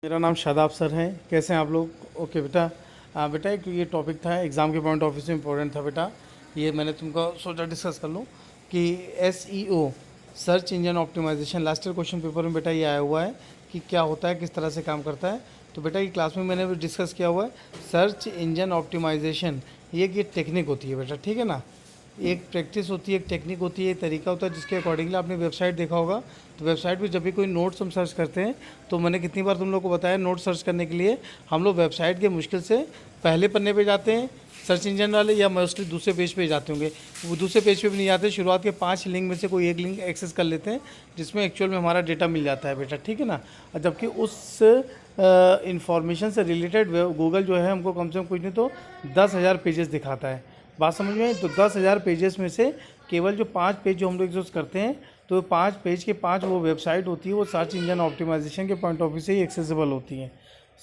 मेरा नाम शादाब सर है। कैसे हैं आप लोग? ओके बेटा। बेटा एक ये टॉपिक था, एग्ज़ाम के पॉइंट ऑफ व्यू से इम्पोर्टेंट था बेटा। ये मैंने तुमको सोचा डिस्कस कर लूँ कि SEO, search engine optimisation, last year question paper में बेटा ये आया हुआ है कि क्या होता है, किस तरह से काम करता है। तो बेटा ये क्लास में मैंने डिस्कस किया हुआ है। सर्च इंजन ऑप्टिमाइजेशन ये एक टेक्निक होती है बेटा, ठीक है ना। एक प्रैक्टिस होती है, एक टेक्निक होती है, एक तरीका होता है जिसके अकॉर्डिंगली आपने वेबसाइट देखा होगा। तो वेबसाइट पे जब भी कोई नोट्स हम सर्च करते हैं तो मैंने कितनी बार तुम लोग को बताया, नोट सर्च करने के लिए हम लोग वेबसाइट के मुश्किल से पहले पन्ने पे जाते हैं सर्च इंजन वाले, या मोस्टली दूसरे पेज पे जाते होंगे। वो दूसरे पेज पे भी नहीं जाते, शुरुआत के 5 लिंक में से कोई एक लिंक एक्सेस कर लेते हैं जिसमें एक्चुअल में हमारा डेटा मिल जाता है बेटा, ठीक है ना। और जबकि उस इंफॉर्मेशन से रिलेटेड गूगल जो है हमको कम से कम कुछ नहीं तो 10,000 पेजेस दिखाता है। बात समझ में आई? तो 10,000 पेजेस में से केवल जो 5 पेज जो हम लोग यूज़ करते हैं, तो 5 पेज के 5 वो वेबसाइट होती है, वो सर्च इंजन ऑप्टिमाइजेशन के पॉइंट ऑफ व्यू से ही एक्सेसिबल होती हैं।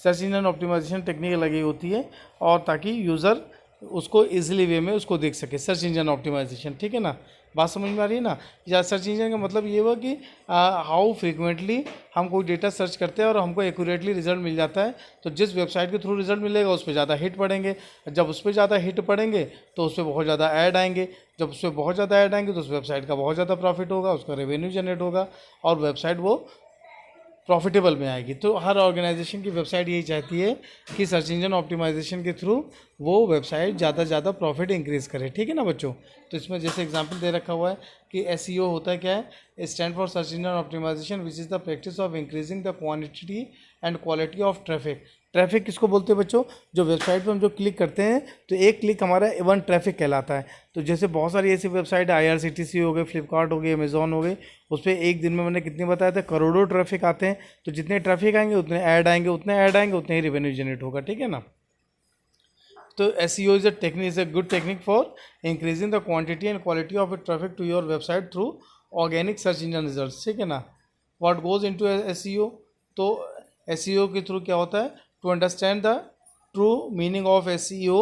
सर्च इंजन ऑप्टिमाइजेशन टेक्निक लगी होती है और ताकि यूज़र उसको ईजिली वे में उसको देख सके, सर्च इंजन ऑप्टिमाइजेशन, ठीक है ना। बात समझ में आ रही है ना। या सर्च इंजन का मतलब ये हुआ कि हाउ फ्रीक्वेंटली हम कोई डेटा सर्च करते हैं और हमको एक्यूरेटली रिजल्ट मिल जाता है। तो जिस वेबसाइट के थ्रू रिजल्ट मिलेगा उस पर ज़्यादा हिट पड़ेंगे, जब उस पर ज़्यादा हिट पड़ेंगे तो उस पर बहुत ज़्यादा ऐड आएंगे, जब उस पर बहुत ज़्यादा ऐड आएंगे तो उस वेबसाइट का बहुत ज़्यादा प्रॉफिट होगा, उसका रेवेन्यू जनरेट होगा और वेबसाइट वो प्रॉफिटेबल में आएगी। तो हर ऑर्गेनाइजेशन की वेबसाइट यही चाहती है कि सर्च इंजन ऑप्टिमाइजेशन के थ्रू वो वेबसाइट ज़्यादा से ज़्यादा प्रॉफिट इंक्रीज़ करे, ठीक है ना बच्चों। तो इसमें जैसे एग्जांपल दे रखा हुआ है कि SEO होता है क्या है, stand for search engine optimisation which is the practice of increasing the quantity and quality of traffic. Traffic किसको बोलते हैं बच्चों? जो वेबसाइट पर हम जो क्लिक करते हैं तो एक क्लिक हमारा वन ट्रैफिक कहलाता है। तो जैसे बहुत सारी ऐसी वेबसाइट IRCTC हो गई, फ्लिपकार्ट हो गई, अमेजोन हो गई, उस पर एक दिन में मैंने कितने बताया था, करोड़ों ट्रैफिक आते हैं। तो जितने ट्रैफिक आएंगे उतने ऐड आएंगे, उतने ऐड आएंगे उतने ही रेवेन्यू जनरेट होगा, ठीक है ना। तो SEO is a good technique for increasing the quantity and quality of traffic to your website through organic search engine results, ठीक है ना। What goes into SEO? तो SEO के थ्रू क्या होता है, to understand the true meaning of SEO,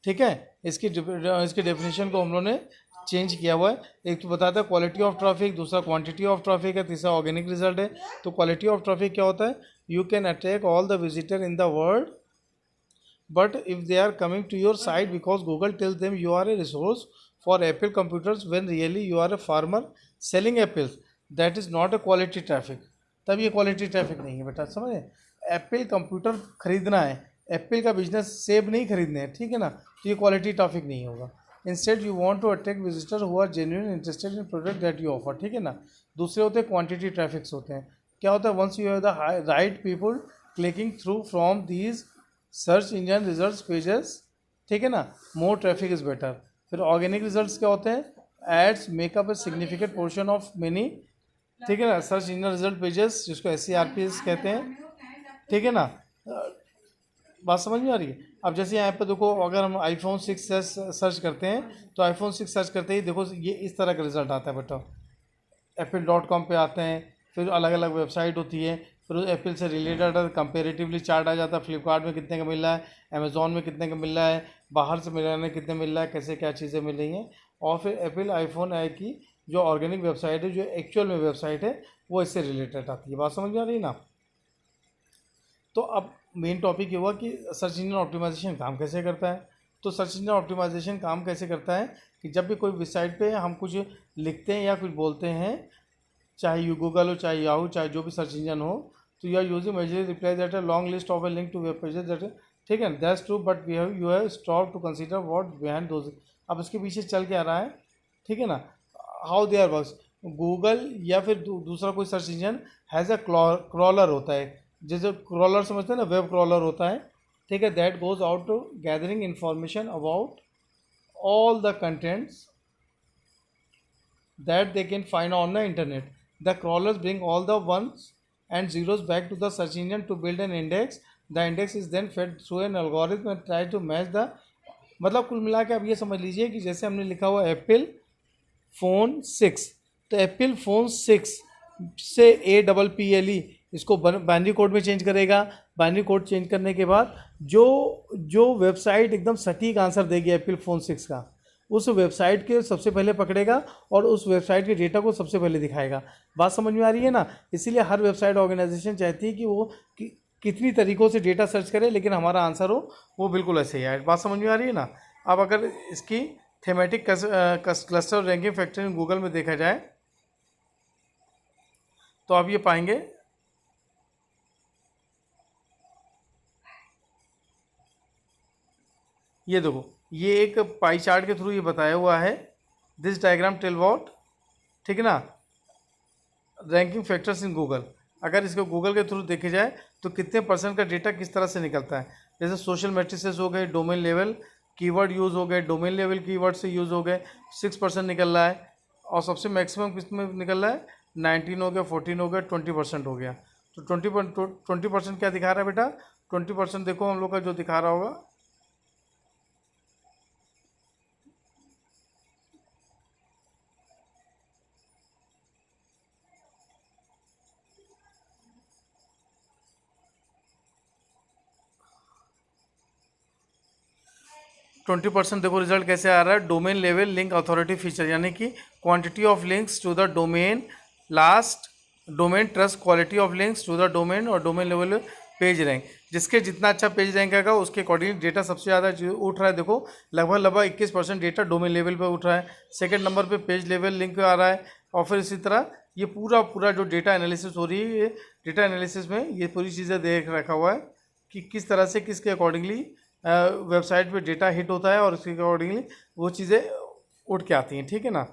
ठीक है। इसकी डेफिनेशन को हम लोगों ने चेंज किया हुआ है। एक तो बताता है क्वालिटी ऑफ ट्रैफिक, दूसरा क्वांटिटी ऑफ ट्रैफिक है, तीसरा ऑर्गेनिक रिजल्ट है। तो क्वालिटी ऑफ ट्रैफिक क्या होता है, you can attract all the visitor in the world, but if they are coming to your site because Google tells them you are a resource for Apple computers when really you are a farmer selling apples, that is not a quality traffic। तब ये quality traffic नहीं है बेटा, समझे। Apple computer खरीदना है, Apple का business सेब नहीं खरीदने हैं, ठीक है ना। तो ये क्वालिटी ट्रैफिक नहीं होगा। Instead you want to attract visitor who are genuine interested in product that you offer, ठीक है ना। दूसरे होते हैं क्वांटिटी ट्रैफिक्स होते हैं। क्या होता है, once you have the right people clicking through from these search engine results pages, ठीक है ना, मोर ट्रैफिक इज़ बेटर। फिर ऑर्गेनिक रिजल्ट्स क्या होते हैं, ads make up a significant portion of many, ठीक है ना, सर्च इंजन रिजल्ट पेजेस जिसको SERPs कहते हैं, ठीक है ना। बात समझ में आ रही है। अब जैसे यहाँ पे देखो, अगर हम iPhone 6 सर्च करते हैं तो iPhone 6 सर्च करते ही देखो ये इस तरह का रिजल्ट आता है बेटा। apple.com पे आते हैं, फिर अलग अलग वेबसाइट होती है, फिर उस एप्पल से रिलेटेड कंपेरेटिवली चार्ट आ जाता है, फ्लिपकार्ट में कितने का मिल रहा है, अमेजोन में कितने का मिल रहा है, बाहर से मिलाने कितने मिल रहा है, कैसे क्या चीज़ें मिल रही हैं। और फिर एप्पल आईफोन आई की जो ऑर्गेनिक वेबसाइट है, जो एक्चुअल में वेबसाइट है, वो इससे रिलेटेड आती है। बात समझ में आ रही है ना। तो अब मेन टॉपिक ये हुआ कि सर्च इंजन ऑप्टिमाइजेशन काम कैसे करता है। तो सर्च इंजन ऑप्टिमाइजेशन काम कैसे करता है कि जब भी कोई वेबसाइट पे हम कुछ लिखते हैं या कुछ बोलते हैं, चाहे गूगल हो, चाहे याहू, चाहे जो भी सर्च इंजन हो, तो you are using majorly reply that a long list of a link to web pages that, ठीक है, that's true, but we have you have stop to consider what behind those. अब इसके पीछे चल के आ रहा है, ठीक है ना, how they are works. Google या फिर दूसरा कोई search engine has a crawler होता है, जैसे क्रॉलर समझते हैं ना, वेब क्रॉलर होता है, ठीक है, that goes out to gathering information about all the contents that they can find on the internet. The crawlers bring all the ones and zeros back to the search engine to build an index. The index is then fed through an algorithm and try to match the, मतलब कुल मिला के आप ये समझ लीजिए कि जैसे हमने लिखा हुआ एप्पल फ़ोन 6, तो एप्पल फ़ोन 6 से APPLE इसको बाइनरी कोड में चेंज करेगा। बाइनरी कोड चेंज करने के बाद जो जो वेबसाइट एकदम सटीक आंसर देगी एप्पल फ़ोन 6 का, उस वेबसाइट के सबसे पहले पकड़ेगा और उस वेबसाइट के डेटा को सबसे पहले दिखाएगा। बात समझ में आ रही है ना। इसीलिए हर वेबसाइट ऑर्गेनाइजेशन चाहती है कि वो कि कितनी तरीक़ों से डेटा सर्च करें लेकिन हमारा आंसर हो वो बिल्कुल ऐसे ही आए। बात समझ में आ रही है ना। अब अगर इसकी thematic cluster ranking factor in Google में देखा जाए तो आप ये पाएंगे, ये देखो, ये एक पाई चार्ट के थ्रू ये बताया हुआ है, दिस डायग्राम टेल व्हाट, ठीक है ना, रैंकिंग फैक्टर्स इन गूगल। अगर इसको गूगल के थ्रू देखे जाए तो कितने % का डेटा किस तरह से निकलता है। जैसे सोशल मैट्रिसेस हो गए, डोमेन लेवल कीवर्ड यूज़ हो गए, डोमेन लेवल कीवर्ड से यूज़ हो गए, 6% निकल रहा है। और सबसे मैक्सिमम किस में निकल रहा है, 19 हो गया, 14 हो गया, 20% हो गया। तो 20% क्या दिखा रहा है बेटा, 20% देखो हम लोग का जो दिखा रहा होगा, 20% देखो रिजल्ट कैसे आ रहा है, domain level link authority feature, यानी कि quantity of links to the domain, last domain trust, quality of links to the domain, और डोमेन लेवल पेज रैंक। जिसके जितना अच्छा पेज रैंक आएगा उसके अकॉर्डिंग डेटा सबसे ज़्यादा उठ रहा है। देखो लगभग 21% डेटा डोमेन लेवल पे उठ रहा है। सेकंड नंबर पे पेज लेवल लिंक आ रहा है। और फिर इसी तरह ये पूरा जो डेटा एनालिसिस हो रही है, डेटा एनालिसिस में ये पूरी चीज़ें देख रखा हुआ है कि किस तरह से किसके अकॉर्डिंगली वेबसाइट पे डेटा हिट होता है और उसके अकॉर्डिंगली वो चीज़ें उठ के आती हैं, ठीक है ना।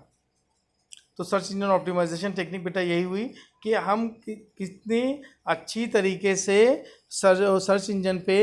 तो सर्च इंजन ऑप्टिमाइजेशन टेक्निक बेटा यही हुई कि हम कितनी अच्छी तरीके से सर्च इंजन पे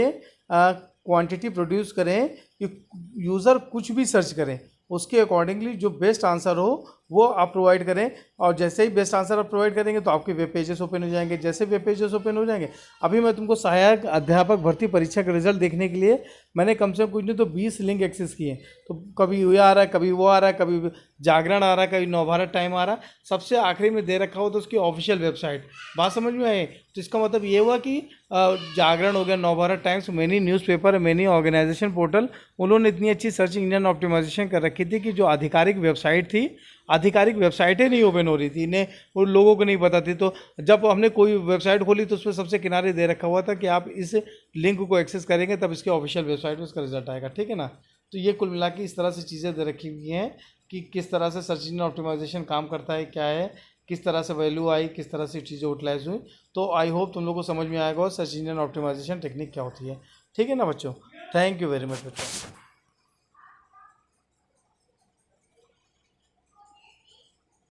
क्वांटिटी प्रोड्यूस करें कि यूज़र कुछ भी सर्च करें उसके अकॉर्डिंगली जो बेस्ट आंसर हो वो आप प्रोवाइड करें। और जैसे ही बेस्ट आंसर आप प्रोवाइड करेंगे तो आपके वेब पेजेस ओपन हो जाएंगे। जैसे वेब पेजेस ओपन हो जाएंगे, अभी मैं तुमको सहायक अध्यापक भर्ती परीक्षा का रिजल्ट देखने के लिए मैंने कम से कम कुछ नहीं तो 20 लिंक एक्सेस किए। तो कभी ये आ रहा है, कभी वो आ रहा है, कभी जागरण आ रहा है, कभी नवभारत टाइम आ रहा है, सबसे आखिरी में दे रखा हो तो उसकी ऑफिशियल वेबसाइट। बात समझ में आई। तो इसका मतलब ये हुआ कि जागरण हो गया, Navbharat Times, many newspaper, many organization portal, उन्होंने इतनी अच्छी सर्च इंजन ऑप्टिमाइजेशन कर रखी थी कि जो आधिकारिक वेबसाइट थी, आधिकारिक वेबसाइटें नहीं ओपन हो रही थी, इन्हें वो लोगों को नहीं पता थी। तो जब हमने कोई वेबसाइट खोली तो उसमें सबसे किनारे दे रखा हुआ था कि आप इस लिंक को एक्सेस करेंगे तब इसके ऑफिशियल वेबसाइट पर इसका रिजल्ट आएगा, ठीक है ना। तो ये कुल मिला के इस तरह से चीज़ें दे रखी हुई हैं कि किस तरह से सर्च इंजन ऑप्टिमाइजेशन काम करता है, क्या है, किस तरह से वैल्यू आई, किस तरह से चीज़ें यूटिलाइज हुई। तो आई होप तुम लोग को समझ में आएगा सर्च इंजन ऑप्टिमाइजेशन टेक्निक क्या होती है, ठीक है ना बच्चों। थैंक यू वेरी मच बच्चों।